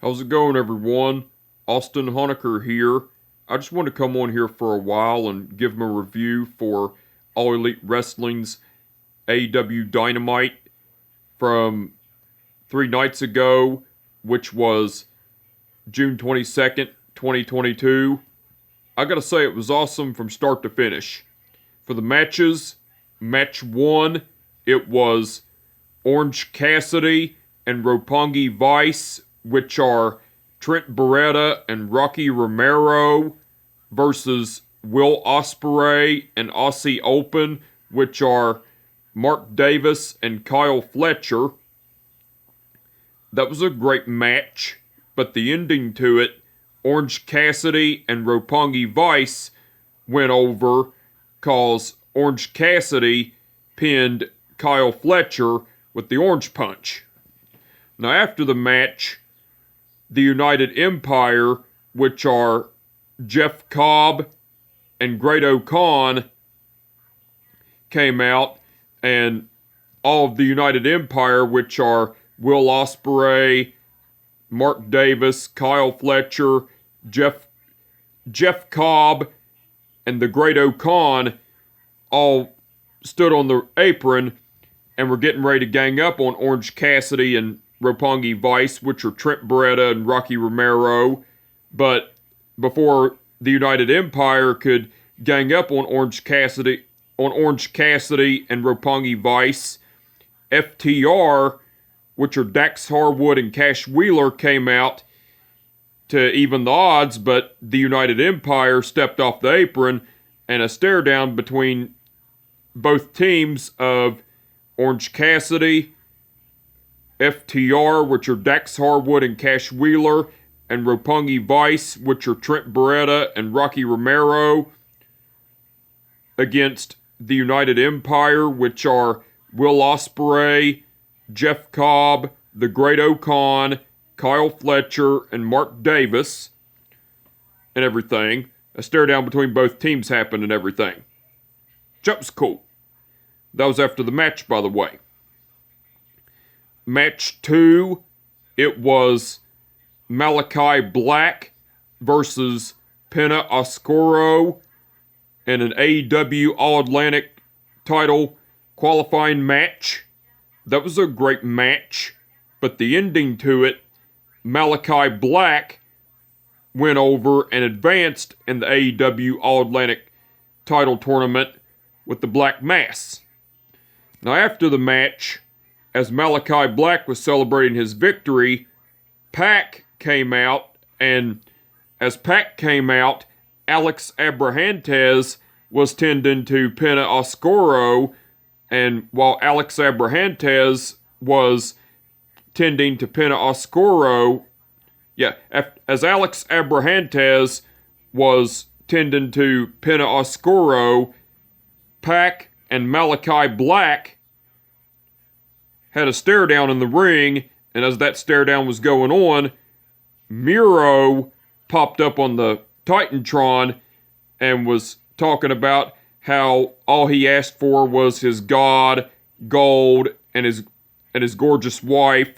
How's it going, everyone? Austin Honecker here. I just want to come on here for a while and give them a review for All Elite Wrestling's AEW Dynamite from 3 nights ago, which was June 22nd, 2022. I gotta say, it was awesome from start to finish. For the matches, match 1, it was Orange Cassidy and Roppongi Vice, which are Trent Beretta and Rocky Romero, versus Will Ospreay and Aussie Open, which are Mark Davis and Kyle Fletcher. That was a great match, but the ending to it, Orange Cassidy and Roppongi Vice went over cause Orange Cassidy pinned Kyle Fletcher with the Orange Punch. Now after the match, the United Empire, which are Jeff Cobb and Great-O-Khan, came out, and all of the United Empire, which are Will Ospreay, Mark Davis, Kyle Fletcher, Jeff Cobb, and the Great-O-Khan, all stood on the apron and were getting ready to gang up on Orange Cassidy and Roppongi Vice, which are Trent Beretta and Rocky Romero. But before the United Empire could gang up on Orange Cassidy and Roppongi Vice, FTR, which are Dax Harwood and Cash Wheeler, came out to even the odds, but the United Empire stepped off the apron, and a stare down between both teams of Orange Cassidy, FTR, which are Dax Harwood and Cash Wheeler, and Roppongi Vice, which are Trent Beretta and Rocky Romero, against the United Empire, which are Will Ospreay, Jeff Cobb, the Great-O-Khan, Kyle Fletcher, and Mark Davis, and everything. A stare down between both teams happened and everything. That was cool. That was after the match, by the way. Match 2, it was Malachi Black versus Penta Oscuro in an AEW All-Atlantic title qualifying match. That was a great match, but the ending to it, Malachi Black went over and advanced in the AEW All-Atlantic title tournament with the Black Mass. Now after the match, as Malachi Black was celebrating his victory, Pac came out, and as Pac came out, Alex Abrahantes was tending to Penta Oscuro, and while Alex Abrahantes was tending to Penta Oscuro, as Alex Abrahantes was tending to Penta Oscuro, Pac and Malachi Black had a stare down in the ring, and as that stare down was going on, Miro popped up on the Titantron and was talking about how all he asked for was his god, gold, and his gorgeous wife,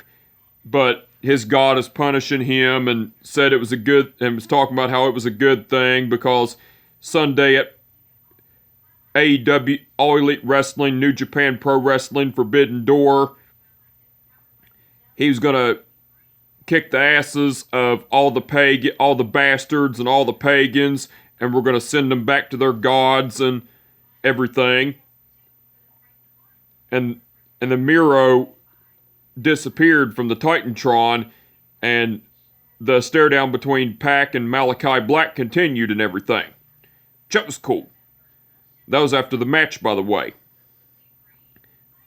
but his god is punishing him, and said it was was talking about how it was a good thing because Sunday at AEW All Elite Wrestling, New Japan Pro Wrestling, Forbidden Door, he was gonna kick the asses of all the bastards and all the pagans, and we're gonna send them back to their gods and everything. And the Miro disappeared from the Titantron, and the stare down between Pac and Malachi Black continued and everything. That was cool. That was after the match, by the way.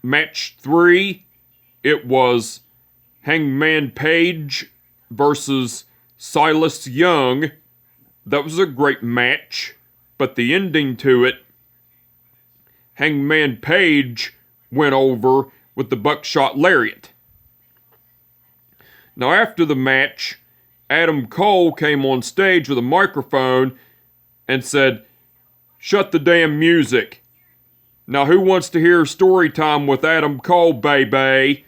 Match 3, it was Hangman Page versus Silas Young. That was a great match, but the ending to it, Hangman Page went over with the buckshot lariat. Now after the match, Adam Cole came on stage with a microphone and said, "Shut the damn music. Now who wants to hear story time with Adam Cole, baby?"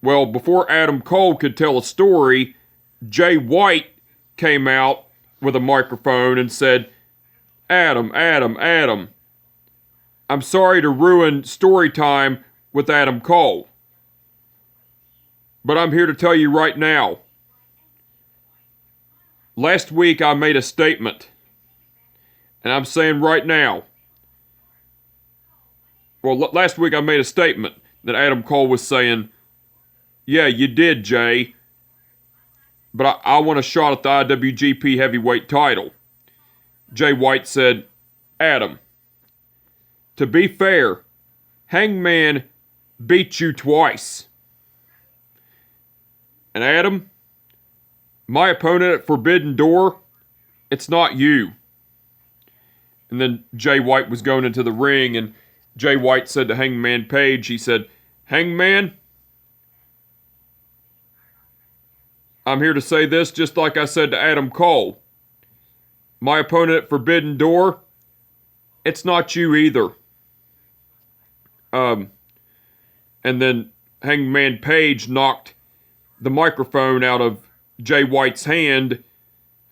Well, before Adam Cole could tell a story, Jay White came out with a microphone and said, Adam, I'm sorry to ruin story time with Adam Cole. But I'm here to tell you right now. Last week I made a statement. And I'm saying right now. Well, last week I made a statement that Adam Cole was saying, yeah, you did, Jay. But I want a shot at the IWGP Heavyweight title. Jay White said, Adam, to be fair, Hangman beat you twice. And Adam, my opponent at Forbidden Door, it's not you. And then Jay White was going into the ring, and Jay White said to Hangman Page, he said, Hangman, I'm here to say this just like I said to Adam Cole. My opponent at Forbidden Door, it's not you either. And then Hangman Page knocked the microphone out of Jay White's hand,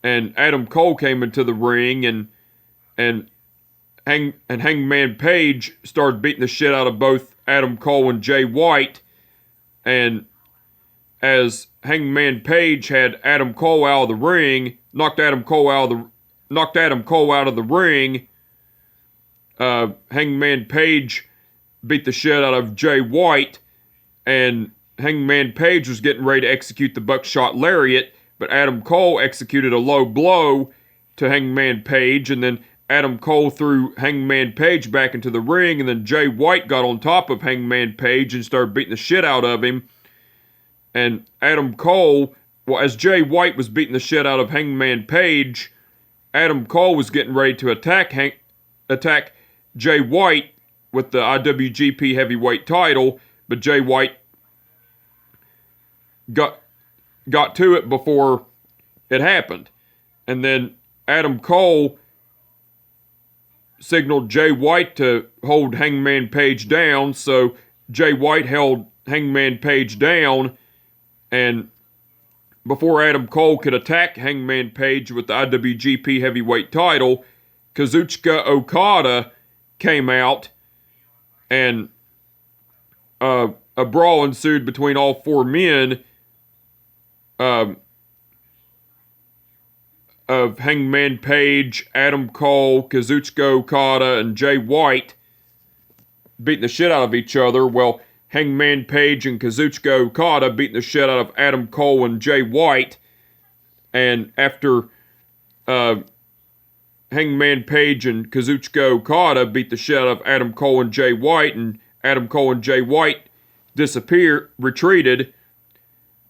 and Adam Cole came into the ring, and Hangman Page started beating the shit out of both Adam Cole and Jay White, and as Hangman Page had Adam Cole out of the ring, knocked Adam Cole out of the ring, Hangman Page beat the shit out of Jay White, and Hangman Page was getting ready to execute the buckshot lariat, but Adam Cole executed a low blow to Hangman Page, and then Adam Cole threw Hangman Page back into the ring, and then Jay White got on top of Hangman Page and started beating the shit out of him. And Adam Cole, well, as Jay White was beating the shit out of Hangman Page, Adam Cole was getting ready to attack Jay White with the IWGP Heavyweight title, but Jay White got to it before it happened. And then Adam Cole signaled Jay White to hold Hangman Page down, so Jay White held Hangman Page down, and before Adam Cole could attack Hangman Page with the IWGP Heavyweight title, Kazuchika Okada came out, and a brawl ensued between all four men of Hangman Page, Adam Cole, Kazuchika Okada, and Jay White beating the shit out of each other. Well, Hangman Page and Kazuchika Okada beating the shit out of Adam Cole and Jay White. And after Hangman Page and Kazuchika Okada beat the shit out of Adam Cole and Jay White, and Adam Cole and Jay White retreated,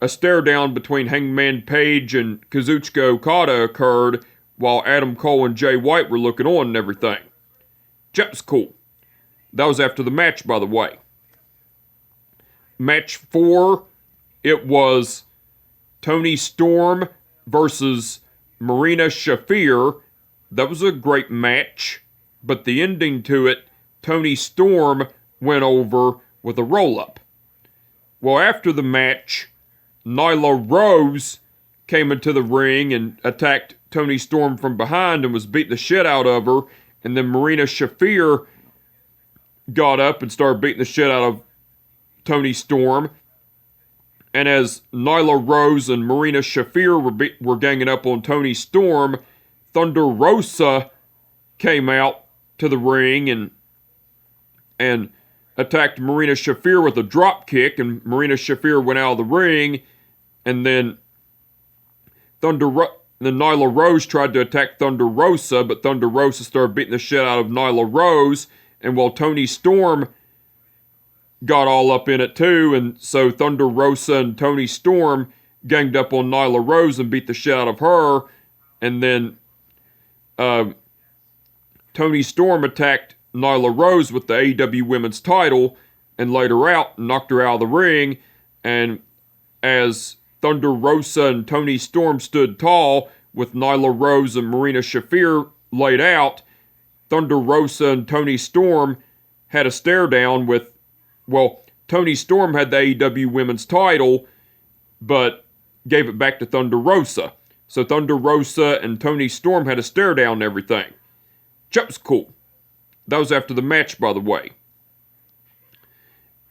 a stare down between Hangman Page and Kazuchika Okada occurred while Adam Cole and Jay White were looking on and everything. That was cool. That was after the match, by the way. Match 4, it was Toni Storm versus Marina Shafir. That was a great match, but the ending to it, Toni Storm went over with a roll-up. Well, after the match, Nyla Rose came into the ring and attacked Toni Storm from behind and was beating the shit out of her. And then Marina Shafir got up and started beating the shit out of Toni Storm. And as Nyla Rose and Marina Shafir were ganging up on Toni Storm, Thunder Rosa came out to the ring and attacked Marina Shafir with a drop kick, and Marina Shafir went out of the ring. And then Nyla Rose tried to attack Thunder Rosa, but Thunder Rosa started beating the shit out of Nyla Rose. And while Toni Storm got all up in it too, and so Thunder Rosa and Toni Storm ganged up on Nyla Rose and beat the shit out of her. And then Toni Storm attacked Nyla Rose with the AEW Women's title and laid her out and knocked her out of the ring. And as Thunder Rosa and Toni Storm stood tall with Nyla Rose and Marina Shafir laid out, Thunder Rosa and Toni Storm had a stare down with, well, Toni Storm had the AEW Women's title, but gave it back to Thunder Rosa. So Thunder Rosa and Tony Storm had a stare down and everything. That was cool. That was after the match, by the way.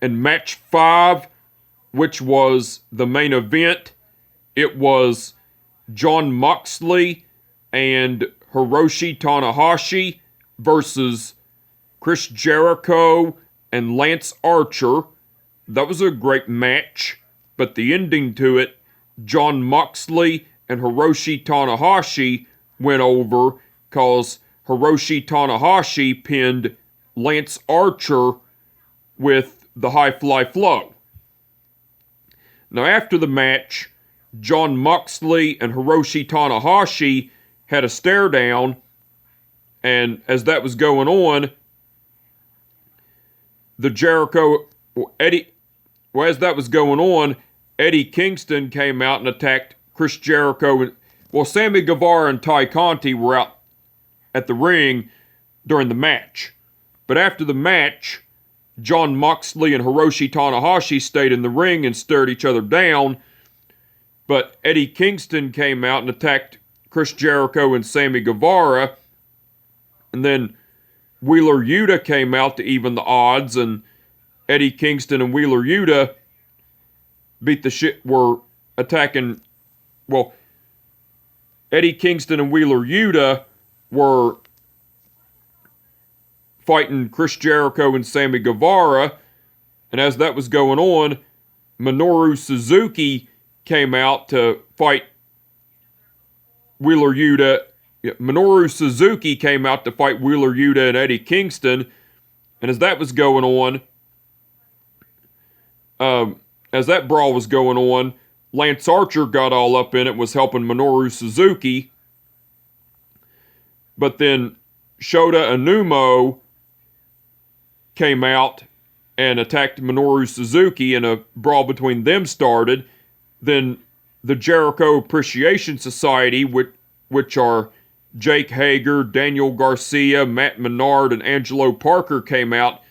And match 5, which was the main event, it was Jon Moxley and Hiroshi Tanahashi versus Chris Jericho and Lance Archer. That was a great match, but the ending to it, Jon Moxley and Hiroshi Tanahashi went over because Hiroshi Tanahashi pinned Lance Archer with the High Fly Flow. Now after the match, Jon Moxley and Hiroshi Tanahashi had a stare down, and as that was going on, Eddie Kingston came out and attacked Chris Jericho. Sammy Guevara and Ty Conti were out at the ring during the match. But after the match, Jon Moxley and Hiroshi Tanahashi stayed in the ring and stared each other down. But Eddie Kingston came out and attacked Chris Jericho and Sammy Guevara. And then Wheeler Yuta came out to even the odds, and Eddie Kingston and Wheeler Yuta were attacking, Eddie Kingston and Wheeler Yuta were fighting Chris Jericho and Sammy Guevara, and as that was going on, Minoru Suzuki came out to fight Wheeler Yuta. Minoru Suzuki came out to fight Wheeler Yuta and Eddie Kingston, and as that was going on, as that brawl was going on, Lance Archer got all up in it, was helping Minoru Suzuki. But then Shota Anumo came out and attacked Minoru Suzuki, and a brawl between them started. Then the Jericho Appreciation Society, which are Jake Hager, Daniel Garcia, Matt Menard, and Angelo Parker, came out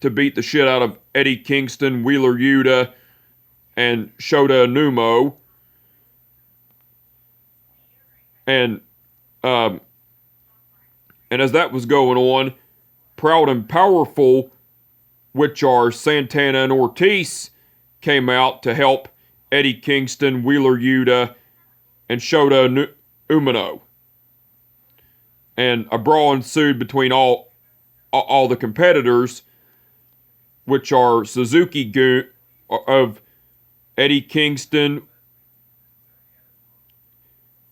to beat the shit out of Eddie Kingston, Wheeler Yuta, and Shota Anumo. And as that was going on, Proud and Powerful, which are Santana and Ortiz, came out to help Eddie Kingston, Wheeler Yuta, and Shota Umino. And a brawl ensued between all the competitors, which are Suzuki Gun of Eddie Kingston,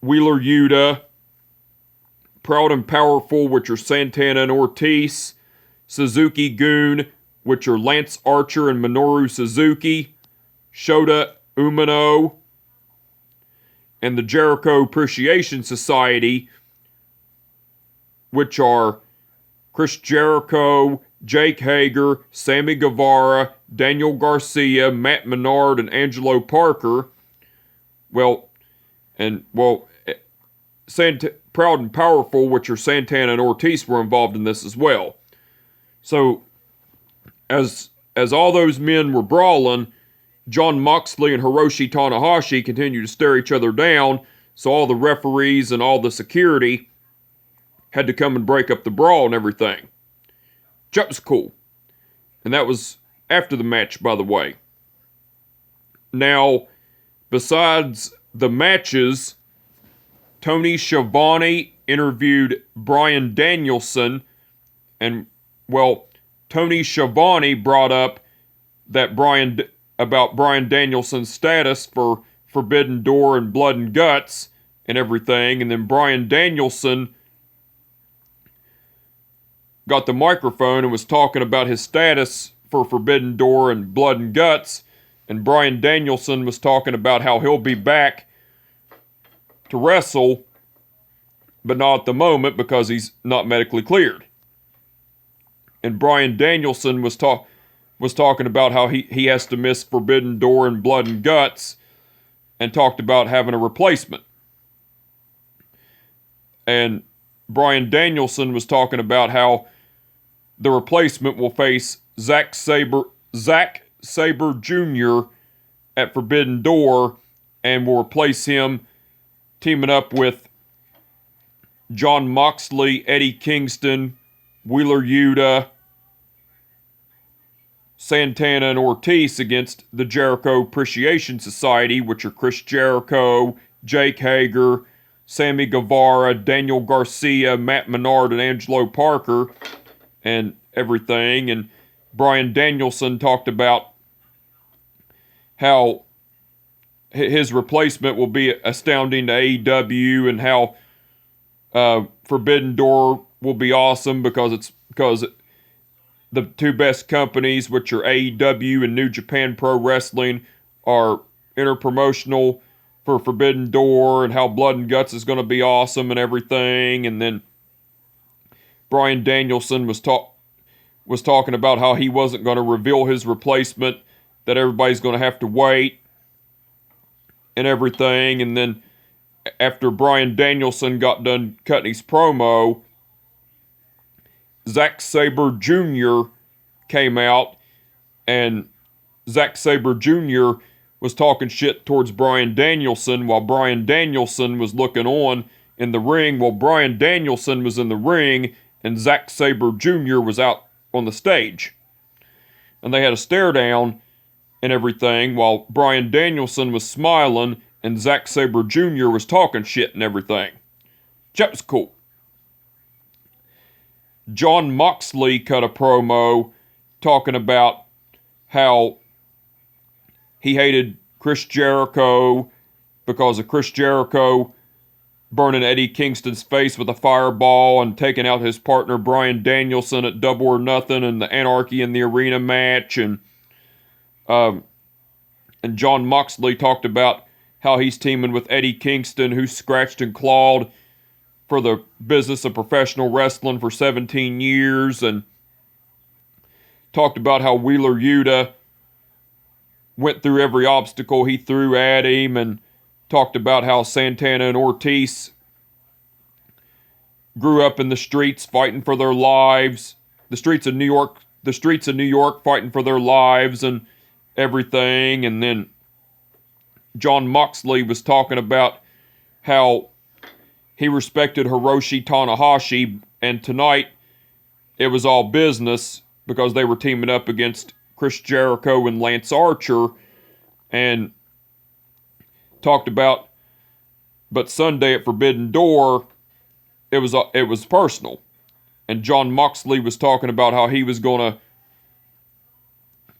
Wheeler Yuta, Proud and Powerful, which are Santana and Ortiz, Suzuki Gun, which are Lance Archer and Minoru Suzuki, Shota Umino, and the Jericho Appreciation Society, which are Chris Jericho, Jake Hager, Sammy Guevara, Daniel Garcia, Matt Menard, and Angelo Parker. Proud and Powerful, which are Santana and Ortiz, were involved in this as well. So, as all those men were brawling, Jon Moxley and Hiroshi Tanahashi continued to stare each other down, so all the referees and all the security had to come and break up the brawl and everything. That was cool. And that was after the match, by the way. Now, besides the matches, Tony Schiavone interviewed Bryan Danielson, and, Tony Schiavone brought up that about Bryan Danielson's status for Forbidden Door and Blood and Guts and everything, and then Bryan Danielson got the microphone and was talking about his status for Forbidden Door and Blood and Guts, and Bryan Danielson was talking about how he'll be back to wrestle, but not at the moment because he's not medically cleared. And Bryan Danielson was talking about how he has to miss Forbidden Door and Blood and Guts, and talked about having a replacement. And Bryan Danielson was talking about how the replacement will face Zack Sabre Jr. at Forbidden Door and will replace him, teaming up with Jon Moxley, Eddie Kingston, Wheeler Yuta, Santana, and Ortiz against the Jericho Appreciation Society, which are Chris Jericho, Jake Hager, Sammy Guevara, Daniel Garcia, Matt Menard, and Angelo Parker, and everything. And Bryan Danielson talked about how his replacement will be astounding to AEW, and how Forbidden Door will be awesome because the two best companies, which are AEW and New Japan Pro Wrestling, are interpromotional for Forbidden Door, and how Blood and Guts is going to be awesome and everything. And then Bryan Danielson was talking about how he wasn't going to reveal his replacement, that everybody's going to have to wait and everything. And then after Bryan Danielson got done cutting his promo, Zack Sabre Jr. came out, and Zack Sabre Jr. was talking shit towards Bryan Danielson while Bryan Danielson was looking on in the ring, while Bryan Danielson was in the ring and Zack Sabre Jr. was out on the stage. And they had a stare down and everything while Bryan Danielson was smiling and Zack Sabre Jr. was talking shit and everything. That was cool. Jon Moxley cut a promo talking about how he hated Chris Jericho because of Chris Jericho burning Eddie Kingston's face with a fireball and taking out his partner Bryan Danielson at Double or Nothing and the Anarchy in the Arena match. And Jon Moxley talked about how he's teaming with Eddie Kingston, who scratched and clawed for the business of professional wrestling for 17 years, and talked about how Wheeler Yuta went through every obstacle he threw at him, and talked about how Santana and Ortiz grew up in the streets fighting for their lives, the streets of New York fighting for their lives and everything. And then Jon Moxley was talking about how he respected Hiroshi Tanahashi, and tonight it was all business because they were teaming up against Chris Jericho and Lance Archer, and talked about, but Sunday at Forbidden Door, it was personal. And Jon Moxley was talking about how he was going to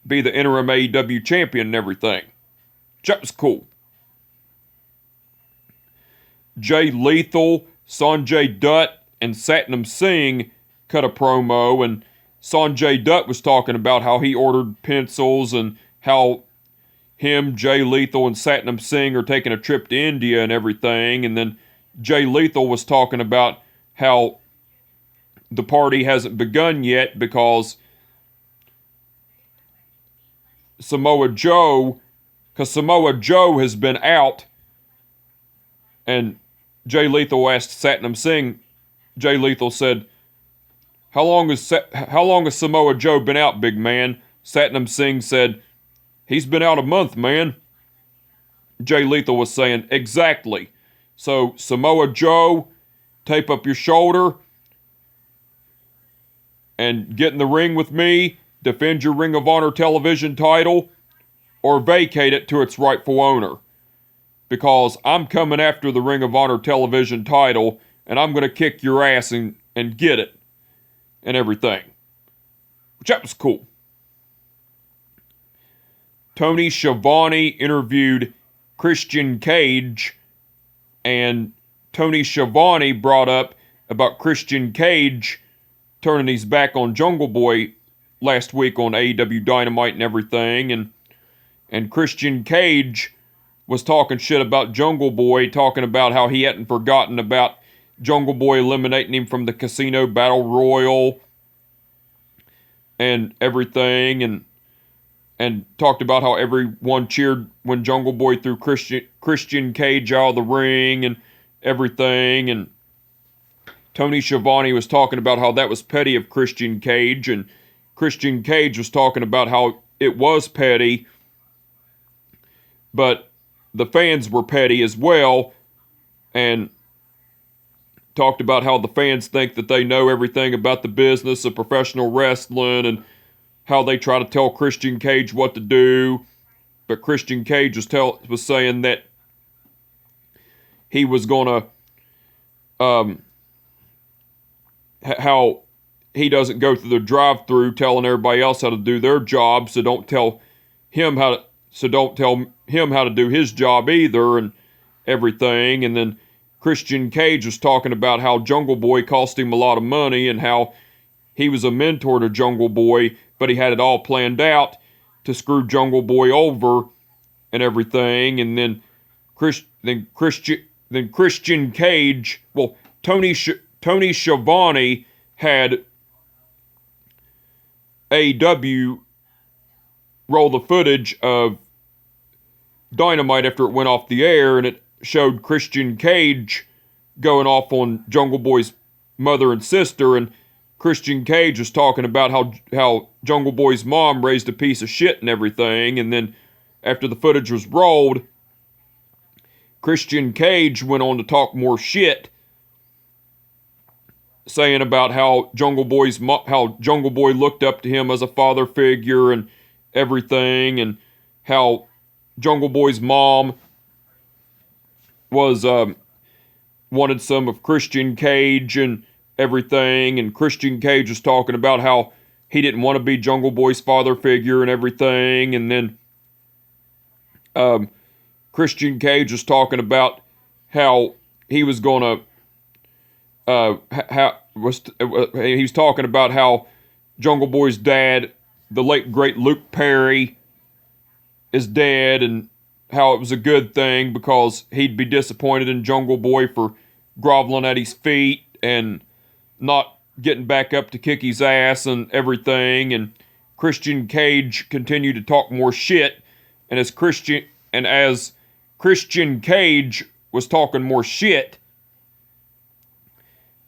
be the interim AEW champion and everything. That was cool. Jay Lethal, Sanjay Dutt, and Satnam Singh cut a promo, and Sanjay Dutt was talking about how he ordered pencils and how him, Jay Lethal, and Satnam Singh are taking a trip to India and everything. And then Jay Lethal was talking about how the party hasn't begun yet because Samoa Joe has been out. And Jay Lethal asked Satnam Singh, Jay Lethal said, how long has Samoa Joe been out, big man? Satnam Singh said, he's been out a month, man. Jay Lethal was saying, exactly. So Samoa Joe, tape up your shoulder and get in the ring with me, defend your Ring of Honor television title, or vacate it to its rightful owner. Because I'm coming after the Ring of Honor television title, and I'm going to kick your ass and get it, and everything. Which that was cool. Tony Schiavone interviewed Christian Cage, and Tony Schiavone brought up about Christian Cage turning his back on Jungle Boy last week on AEW Dynamite and everything, and Christian Cage was talking shit about Jungle Boy, talking about how he hadn't forgotten about Jungle Boy eliminating him from the Casino Battle Royal and everything, and talked about how everyone cheered when Jungle Boy threw Christian Cage out of the ring and everything. And Tony Schiavone was talking about how that was petty of Christian Cage, and Christian Cage was talking about how it was petty but the fans were petty as well, and talked about how the fans think that they know everything about the business of professional wrestling and how they try to tell Christian Cage what to do. But Christian Cage was saying that he was going to, how he doesn't go through the drive-through telling everybody else how to do their job, so don't tell him how to do his job either, and everything. And then Christian Cage was talking about how Jungle Boy cost him a lot of money and how he was a mentor to Jungle Boy, but he had it all planned out to screw Jungle Boy over and everything. And then Christian Cage, well, Tony Schiavone had AEW roll the footage of Dynamite after it went off the air, and it showed Christian Cage going off on Jungle Boy's mother and sister, and Christian Cage was talking about how Jungle Boy's mom raised a piece of shit and everything. And then after the footage was rolled, Christian Cage went on to talk more shit, saying about how Jungle Boy looked up to him as a father figure and everything, and how Jungle Boy's mom was wanted some of Christian Cage and everything, and Christian Cage was talking about how he didn't want to be Jungle Boy's father figure and everything. And then Christian Cage was talking about how he was gonna he was talking about how Jungle Boy's dad, the late great Luke Perry, is dead, and how it was a good thing because he'd be disappointed in Jungle Boy for groveling at his feet and not getting back up to kick his ass and everything. And Christian Cage continued to talk more shit, and as Christian Cage was talking more shit,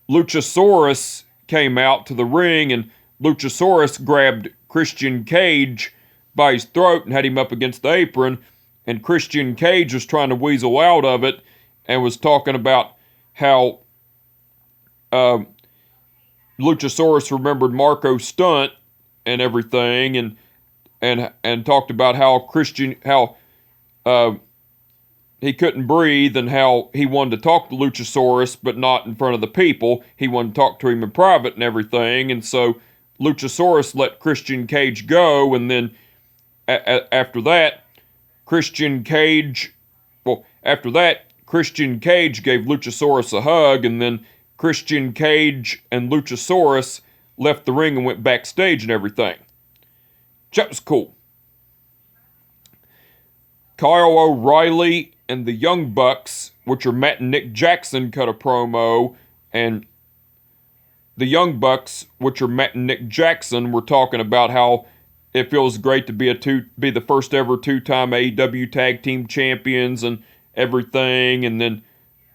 Luchasaurus came out to the ring, and Luchasaurus grabbed Christian Cage by his throat and had him up against the apron, and Christian Cage was trying to weasel out of it and was talking about how Luchasaurus remembered Marco's stunt and everything, and talked about how he couldn't breathe and how he wanted to talk to Luchasaurus, but not in front of the people. He wanted to talk to him in private and everything. And so Luchasaurus let Christian Cage go. And then after that, Christian Cage gave Luchasaurus a hug. And then Christian Cage and Luchasaurus left the ring and went backstage and everything. That was cool. Kyle O'Reilly and the Young Bucks, which are Matt and Nick Jackson, cut a promo, and the Young Bucks, which are Matt and Nick Jackson, were talking about how it feels great to be the first ever two-time AEW Tag Team Champions and everything. And then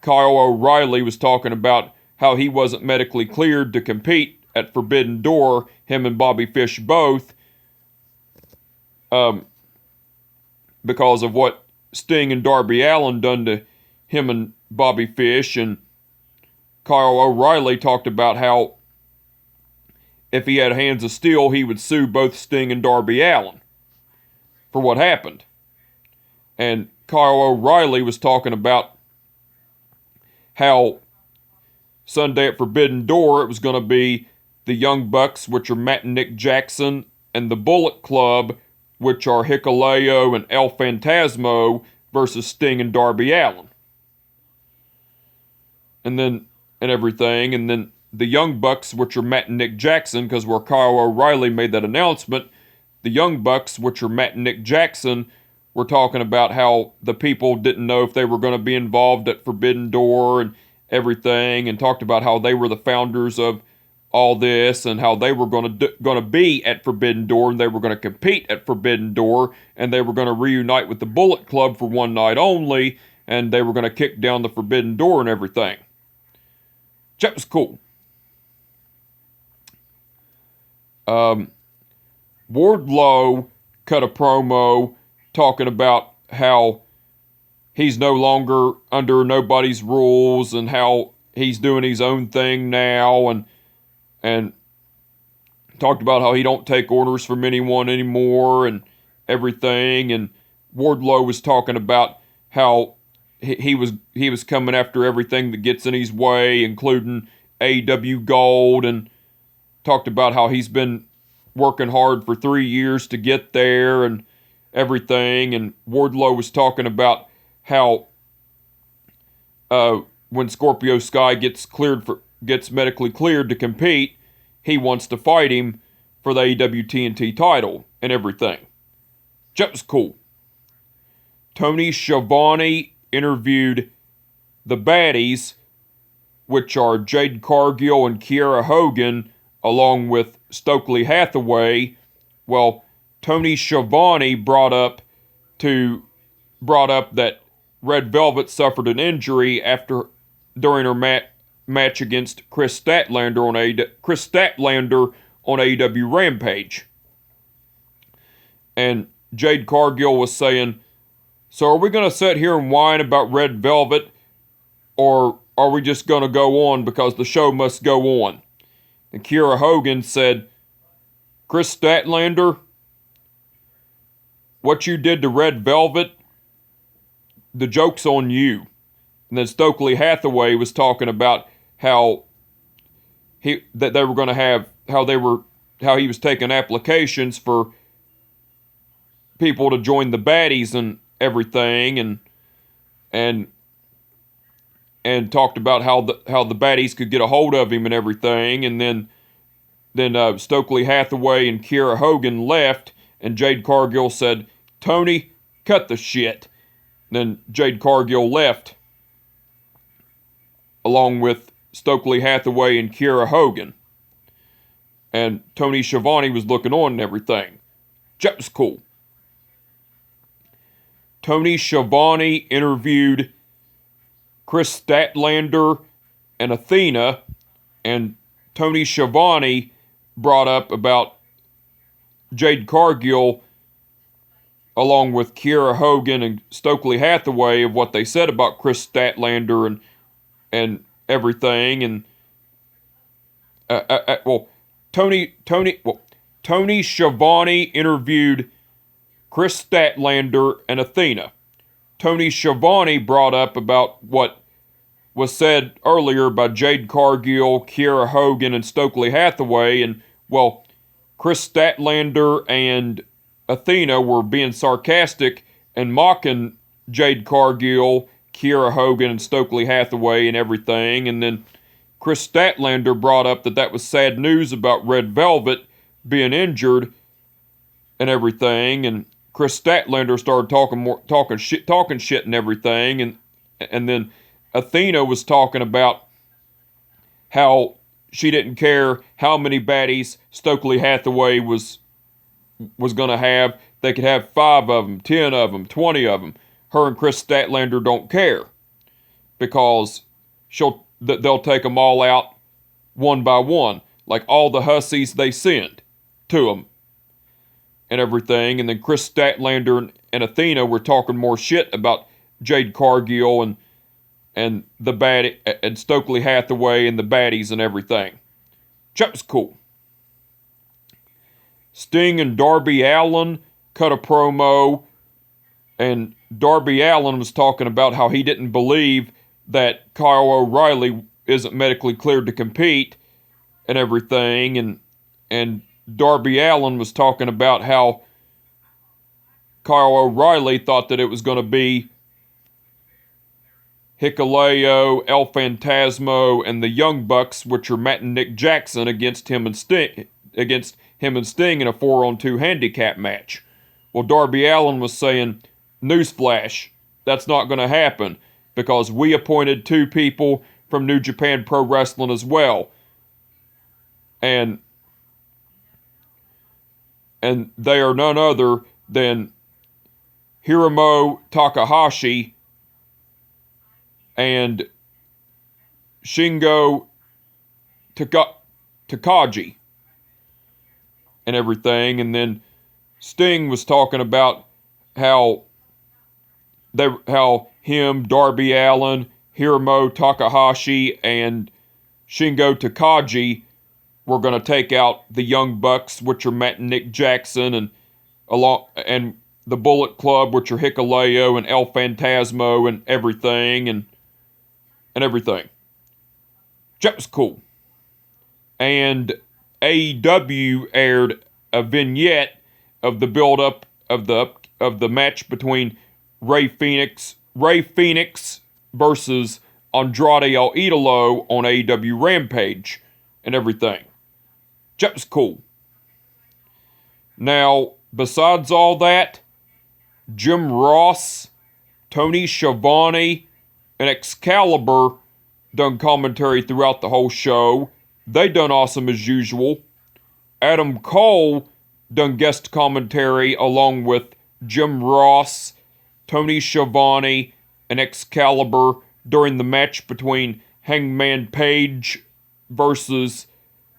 Kyle O'Reilly was talking about how he wasn't medically cleared to compete at Forbidden Door, him and Bobby Fish both, because of what Sting and Darby Allin done to him and Bobby Fish. And Kyle O'Reilly talked about how if he had hands of steel, he would sue both Sting and Darby Allin for what happened. And Kyle O'Reilly was talking about how Sunday at Forbidden Door, it was going to be the Young Bucks, which are Matt and Nick Jackson, and the Bullet Club, which are Hikuleo and El Phantasmo, versus Sting and Darby Allin. And everything. And then the Young Bucks, which are Matt and Nick Jackson, because where Kyle O'Reilly made that announcement, the Young Bucks, which are Matt and Nick Jackson, were talking about how the people didn't know if they were going to be involved at Forbidden Door and everything, and talked about how they were the founders of all this, and how they were going to be at Forbidden Door, and they were going to compete at Forbidden Door, and they were going to reunite with the Bullet Club for one night only, and they were going to kick down the Forbidden Door and everything. That was cool. Wardlow cut a promo talking about how he's no longer under nobody's rules and how he's doing his own thing now, and talked about how he don't take orders from anyone anymore and everything. And Wardlow was talking about how he was coming after everything that gets in his way, including AEW Gold, and talked about how he's been working hard for 3 years to get there and everything. And Wardlow was talking about how when Scorpio Sky gets medically cleared to compete, he wants to fight him for the AEW TNT title and everything. That was cool. Tony Schiavone interviewed the baddies, which are Jade Cargill and Kiera Hogan, along with Stokely Hathaway. Well, Tony Schiavone brought up that Red Velvet suffered an injury during her match against Chris Statlander on AEW Rampage. And Jade Cargill was saying, "So are we going to sit here and whine about Red Velvet, or are we just going to go on because the show must go on?" And Kiera Hogan said, "Chris Statlander, what you did to Red Velvet, the joke's on you." And then Stokely Hathaway was talking about how he was taking applications for people to join the baddies and everything, and talked about how the baddies could get a hold of him and everything. And then Stokely Hathaway and Kiera Hogan left, and Jade Cargill said, "Tony, cut the shit." And then Jade Cargill left, along with Stokely Hathaway and Kiera Hogan. And Tony Schiavone was looking on and everything. That was cool. Tony Schiavone interviewed Chris Statlander and Athena, and Tony Schiavone brought up about Jade Cargill along with Kiera Hogan and Stokely Hathaway of what they said about Chris Statlander and everything. And Tony Schiavone interviewed Chris Statlander and Athena. Tony Schiavone brought up about what was said earlier by Jade Cargill, Kiera Hogan, and Stokely Hathaway. And, well, Chris Statlander and Athena were being sarcastic and mocking Jade Cargill, Kiera Hogan, and Stokely Hathaway and everything. And then Chris Statlander brought up that was sad news about Red Velvet being injured and everything. And Chris Statlander started talking shit and everything. And then Athena was talking about how she didn't care how many baddies Stokely Hathaway was going to have. They could have 5 of them, 10 of them, 20 of them. Her and Chris Statlander don't care, because they'll take them all out one by one, like all the hussies they send to them and everything. And then Chris Statlander and Athena were talking more shit about Jade Cargill and the baddie and Stokely Hathaway and the baddies and everything. That was cool. Sting and Darby Allin cut a promo, and Darby Allin was talking about how he didn't believe that Kyle O'Reilly isn't medically cleared to compete and everything. And Darby Allin was talking about how Kyle O'Reilly thought that it was going to be Hikuleo, El Phantasmo, and the Young Bucks, which are Matt and Nick Jackson, against him and Sting in a 4-on-2 handicap match. Well, Darby Allin was saying, newsflash, that's not going to happen, because we appointed 2 people from New Japan Pro Wrestling as well. And they are none other than Hiromu Takahashi and Shingo Takagi and everything. And then Sting was talking about how how him, Darby Allin, Hiromu Takahashi, and Shingo Takagi were going to take out the Young Bucks, which are Matt and Nick Jackson, and the Bullet Club, which are Hikuleo and El Phantasmo and everything, and everything. That was cool. And AEW aired a vignette of the build-up of the match between Rey Fenix versus Andrade El Idolo on AEW Rampage and everything. That was cool. Now, besides all that, Jim Ross, Tony Schiavone, and Excalibur done commentary throughout the whole show. They done awesome as usual. Adam Cole done guest commentary along with Jim Ross, Tony Schiavone, and Excalibur during the match between Hangman Page versus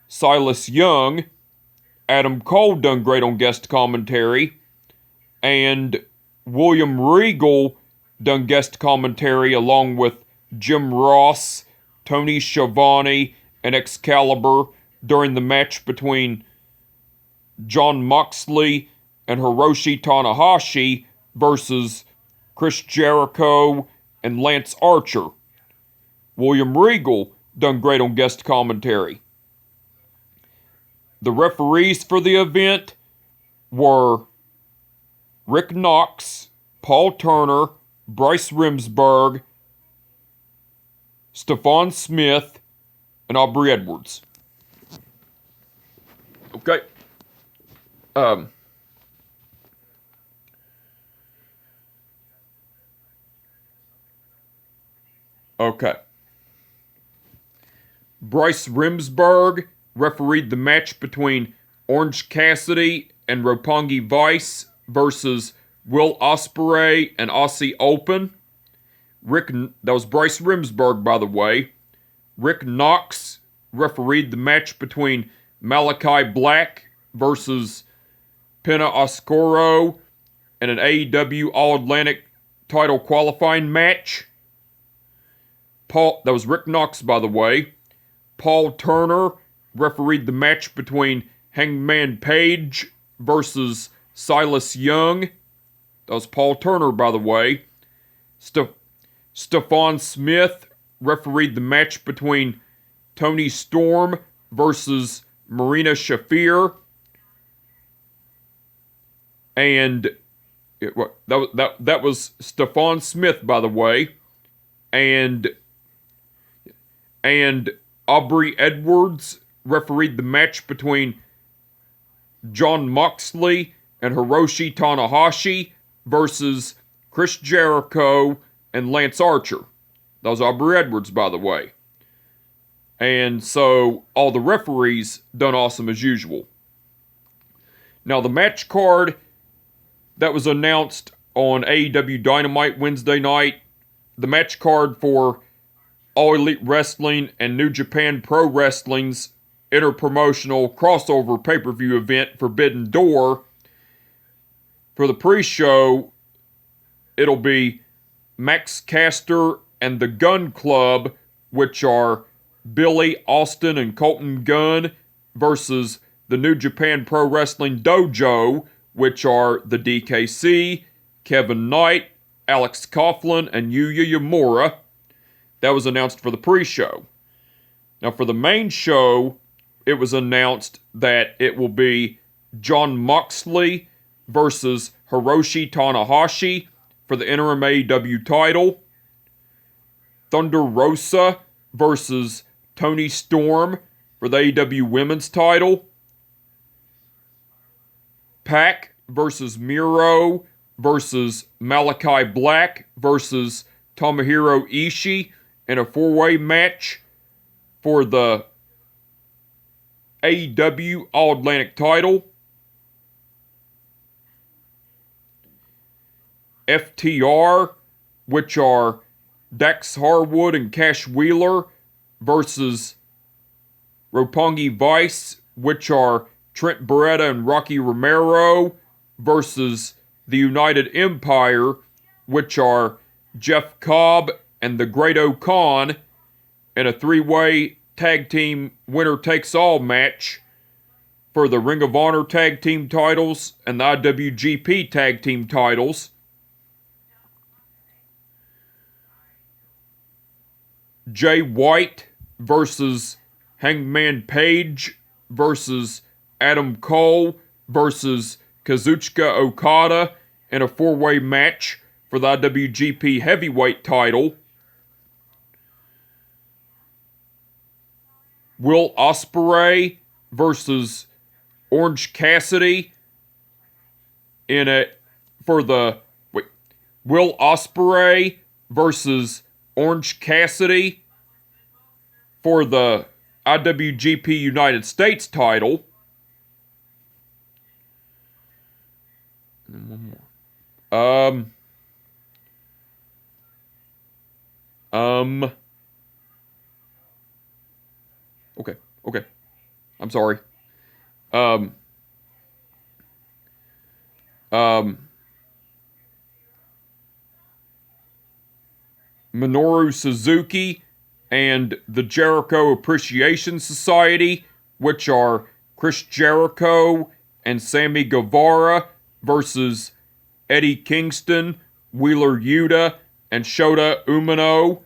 Silas Young. Adam Cole done great on guest commentary. And William Regal done guest commentary along with Jim Ross, Tony Schiavone, and Excalibur during the match between Jon Moxley and Hiroshi Tanahashi versus Chris Jericho and Lance Archer. William Regal done great on guest commentary. The referees for the event were Rick Knox, Paul Turner, Bryce Remsburg, Stephon Smith, and Aubrey Edwards. Okay. Okay. Bryce Remsburg refereed the match between Orange Cassidy and Roppongi Vice versus Will Ospreay and Aussie Open. That was Bryce Remsburg, by the way. Rick Knox refereed the match between Malachi Black versus Penta Oscuro in an AEW All-Atlantic title qualifying match. That was Rick Knox, by the way. Paul Turner refereed the match between Hangman Page versus Silas Young. That was Paul Turner, by the way. Stephon Smith refereed the match between Tony Storm versus Marina Shafir. And that was Stephon Smith, by the way. And Aubrey Edwards refereed the match between Jon Moxley and Hiroshi Tanahashi versus Chris Jericho and Lance Archer. That was Aubrey Edwards, by the way. And so all the referees done awesome as usual. Now the match card that was announced on AEW Dynamite Wednesday night, the match card for All Elite Wrestling and New Japan Pro Wrestling's interpromotional crossover pay-per-view event Forbidden Door. For the pre-show, it'll be Max Caster and the Gun Club, which are Billy, Austin, and Colton Gunn, versus the New Japan Pro Wrestling Dojo, which are the DKC, Kevin Knight, Alex Coughlin, and Yuya Uemura. That was announced for the pre-show. Now for the main show, it was announced that it will be Jon Moxley versus Hiroshi Tanahashi for the interim AEW title. Thunder Rosa versus Tony Storm for the AEW women's title. Pac versus Miro versus Malachi Black versus Tomohiro Ishii in a four-way match for the AEW All-Atlantic title. FTR, which are Dax Harwood and Cash Wheeler, versus Roppongi Vice, which are Trent Beretta and Rocky Romero, versus the United Empire, which are Jeff Cobb and the Great O'Khan, in a three-way tag team winner-takes-all match for the Ring of Honor tag team titles and the IWGP tag team titles. Jay White versus Hangman Page versus Adam Cole versus Kazuchika Okada in a four-way match for the IWGP Heavyweight title. Will Ospreay versus Orange Cassidy Will Ospreay versus Orange Cassidy for the IWGP United States title. And then one more. Okay. I'm sorry. Minoru Suzuki and the Jericho Appreciation Society, which are Chris Jericho and Sammy Guevara versus Eddie Kingston, Wheeler Yuta, and Shota Umino.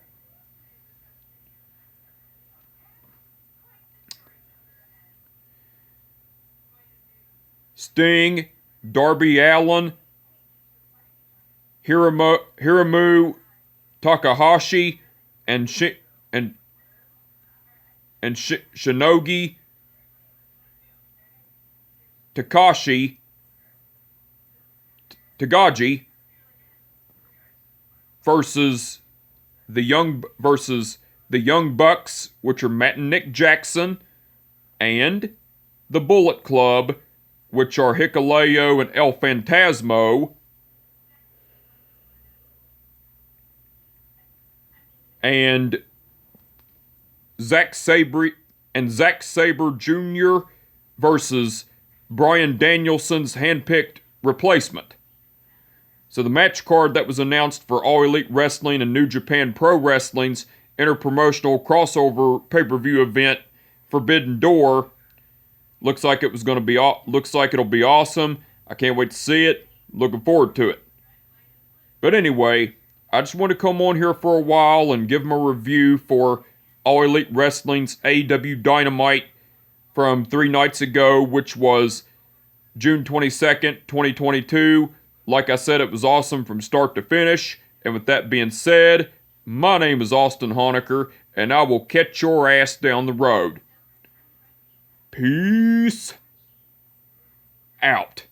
Sting, Darby Allin, Hiromu Takahashi, and Shinogi Tagaji versus the Young Bucks, which are Matt and Nick Jackson, and the Bullet Club, which are Hikuleo and El Phantasmo, and Zack Sabre Jr. versus Bryan Danielson's handpicked replacement. So the match card that was announced for All Elite Wrestling and New Japan Pro Wrestling's interpromotional crossover pay-per-view event, Forbidden Door, looks like it'll be awesome. I can't wait to see it. Looking forward to it. But anyway, I just want to come on here for a while and give them a review for All Elite Wrestling's AEW Dynamite from 3 nights ago, which was June 22nd, 2022. Like I said, it was awesome from start to finish. And with that being said, my name is Austin Honecker, and I will catch your ass down the road. Peace out.